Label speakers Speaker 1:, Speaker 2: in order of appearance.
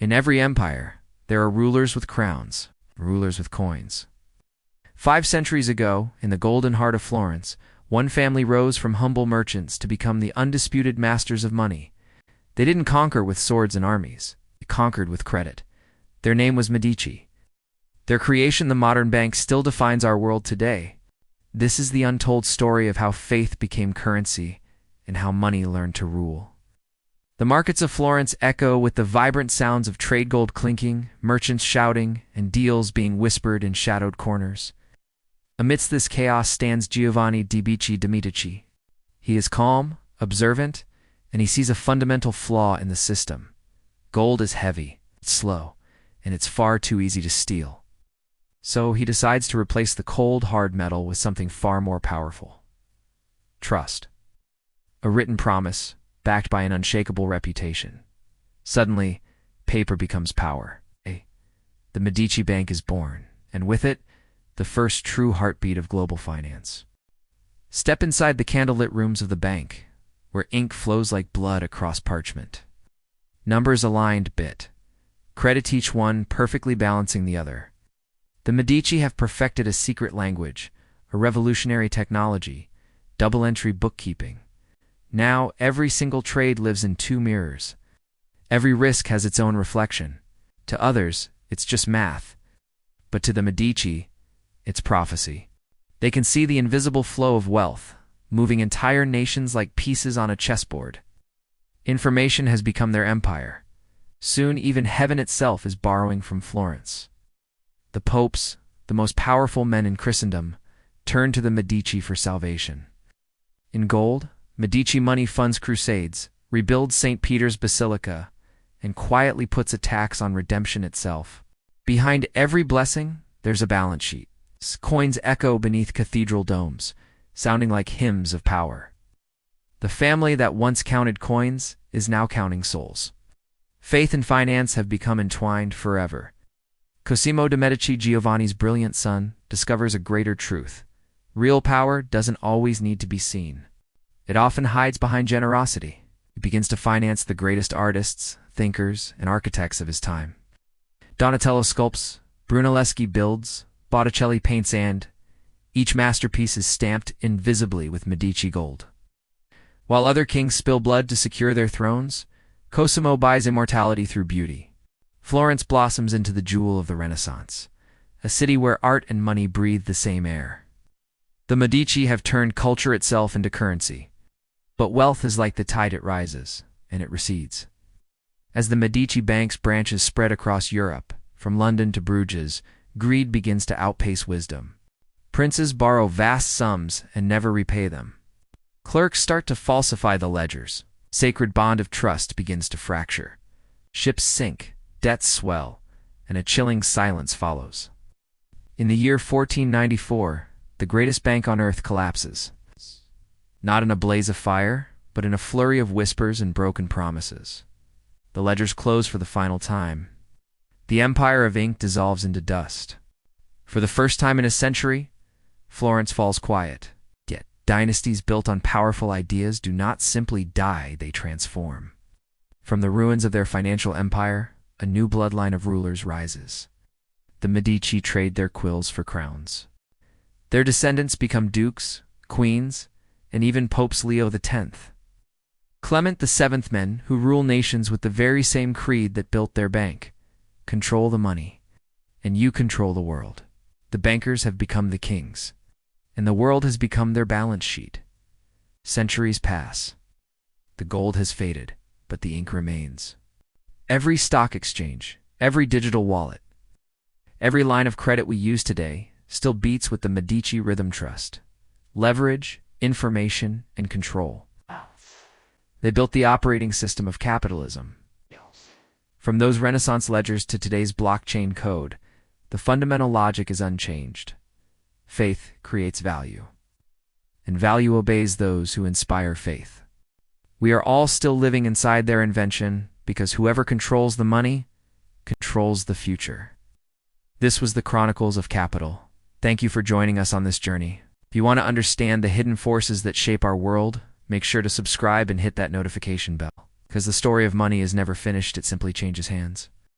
Speaker 1: In every empire, there are rulers with crowns, rulers with coins. 5 centuries ago, in the golden heart of Florence, one family rose from humble merchants to become the undisputed masters of money. They didn't conquer with swords and armies. They conquered with credit. Their name was Medici. Their creation, the modern bank, still defines our world today. This is the untold story of how faith became currency and how money learned to rule. The markets of Florence echo with the vibrant sounds of trade gold clinking, merchants shouting, and deals being whispered in shadowed corners. Amidst this chaos stands Giovanni di Medici. He is calm, observant, and he sees a fundamental flaw in the system. Gold is heavy, it's slow, and it's far too easy to steal. So he decides to replace the cold, hard metal with something far more powerful. Trust. A written promise, backed by an unshakable reputation. Suddenly, paper becomes power. The Medici Bank is born, and with it, the first true heartbeat of global finance. Step inside the candlelit rooms of the bank, where ink flows like blood across parchment. Numbers aligned bit. Credit each one, perfectly balancing the other. The Medici have perfected a secret language, a revolutionary technology, double-entry bookkeeping. Now, every single trade lives in 2 mirrors. Every risk has its own reflection. To others, it's just math. But to the Medici, it's prophecy. They can see the invisible flow of wealth, moving entire nations like pieces on a chessboard. Information has become their empire. Soon, even heaven itself is borrowing from Florence. The popes, the most powerful men in Christendom, turn to the Medici for salvation. In gold, Medici money funds crusades, rebuilds St. Peter's Basilica, and quietly puts a tax on redemption itself. Behind every blessing, there's a balance sheet. Coins echo beneath cathedral domes, sounding like hymns of power. The family that once counted coins is now counting souls. Faith and finance have become entwined forever. Cosimo de' Medici, Giovanni's brilliant son, discovers a greater truth. Real power doesn't always need to be seen. It often hides behind generosity. He begins to finance the greatest artists, thinkers, and architects of his time. Donatello sculpts, Brunelleschi builds, Botticelli paints, and each masterpiece is stamped invisibly with Medici gold. While other kings spill blood to secure their thrones, Cosimo buys immortality through beauty. Florence blossoms into the jewel of the Renaissance, a city where art and money breathe the same air. The Medici have turned culture itself into currency. But wealth is like the tide, it rises, and it recedes. As the Medici Bank's branches spread across Europe, from London to Bruges, greed begins to outpace wisdom. Princes borrow vast sums and never repay them. Clerks start to falsify the ledgers. Sacred bond of trust begins to fracture. Ships sink, debts swell, and a chilling silence follows. In the year 1494, the greatest bank on earth collapses. Not in a blaze of fire, but in a flurry of whispers and broken promises. The ledgers close for the final time. The empire of ink dissolves into dust. For the first time in a century, Florence falls quiet. Yet, dynasties built on powerful ideas do not simply die, they transform. From the ruins of their financial empire, a new bloodline of rulers rises. The Medici trade their quills for crowns. Their descendants become dukes, queens, and even Popes Leo X. Clement VII men who rule nations with the very same creed that built their bank. Control the money, and you control the world. The bankers have become the kings, and the world has become their balance sheet. Centuries pass. The gold has faded, but the ink remains. Every stock exchange, every digital wallet, every line of credit we use today still beats with the Medici rhythm trust. Leverage, information, and control. They built the operating system of capitalism. From those Renaissance ledgers to today's blockchain code, the fundamental logic is unchanged. Faith creates value, and value obeys those who inspire faith. We are all still living inside their invention because whoever controls the money controls the future. This was the Chronicles of Capital. Thank you for joining us on this journey. If you want to understand the hidden forces that shape our world, make sure to subscribe and hit that notification bell. Because the story of money is never finished, it simply changes hands.